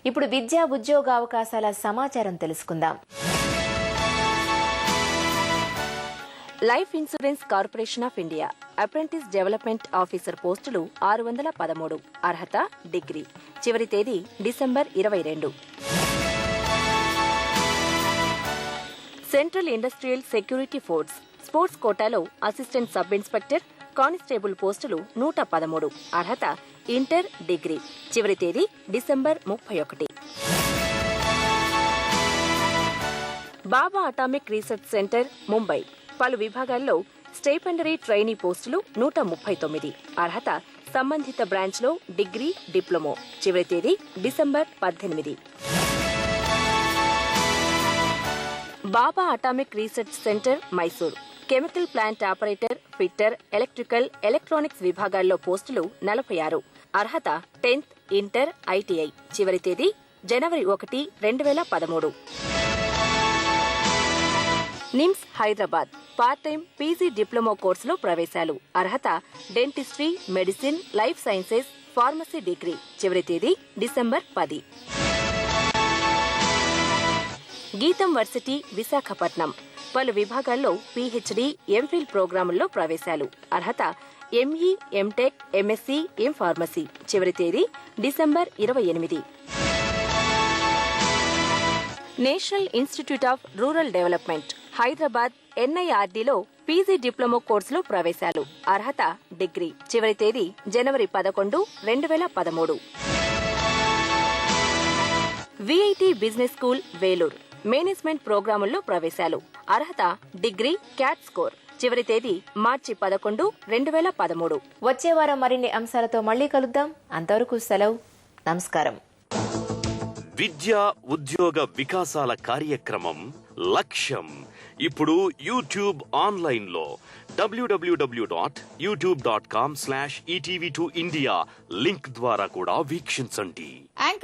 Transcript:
ఇప్పుడు విద్యా ఉద్యోగ అవకాశాల సమాచారం తెలుసుకుందాం. Life insurance corporation of India apprentice development officer పోస్టులు 613. అర్హత డిగ్రీ. చివరి తేదీ December 22. Central industrial security force sports కోటాలో అసిస్టెంట్ సబ్ ఇన్స్పెక్టర్, కానిస్టేబుల్ పోస్టులు 113. అర్హత ఇంటర్, డిగ్రీ. చివరి తేదీ డిసెంబర్ 31. బాబా అటామిక్ రీసెర్చ్ సెంటర్, ముంబై పలు విభాగాల్లో స్టైపెండరీ ట్రైనీ పోస్టులు 139. అర్హత సంబంధిత బ్రాంచ్లో డిగ్రీ, డిప్లొమో. చివరి తేదీ December 18. Bhabha atomic research centre, Mysore chemical plant operator, fitter, electrical, electronics విభాగాల్లో పోస్టులు 46. అర్హత 10th, ఇంటర్, ఐటీఐ. చివరి తేదీ జనవరి 1, 2013. NIMS Hyderabad part time PG diploma కోర్సులో ప్రవేశాలు. అర్హత dentistry, medicine, life sciences, pharmacy degree. చివరి తేదీ డిసెంబర్ 10. గీతం వర్సిటీ, విశాఖపట్నం పలు విభాగాల్లో పీహెచ్డీ, ఎంఫిల్ ప్రోగ్రాముల్లో ప్రవేశాలు. అర్హత ME, MTech, MSc, M pharmacy. చివరి తేదీ December 28. National institute of rural development Hyderabad ఎన్ఐఆర్డీలో పీజీ డిప్లొమా కోర్సులో ప్రవేశాలు. అర్హత డిగ్రీ. చివరి తేదీ జనవరి 11, 2013. VIT business school, Vellore management ప్రోగ్రాముల్లో ప్రవేశాలు. అర్హత డిగ్రీ, క్యాట్ స్కోర్. చివరి తేదీ మార్చి 11, 2013. వచ్చే వారం మరిన్ని అంశాలతో మళ్లీ కలుద్దాం. అంతవరకు సెలవు. నమస్కారం. విద్యా ఉద్యోగ వికాసాల కార్యక్రమం లక్ష్యం ఇప్పుడు యూట్యూబ్ ఆన్లైన్లో www.youtube.com/etv2india లింక్ ద్వారా కూడా వీక్షించండి.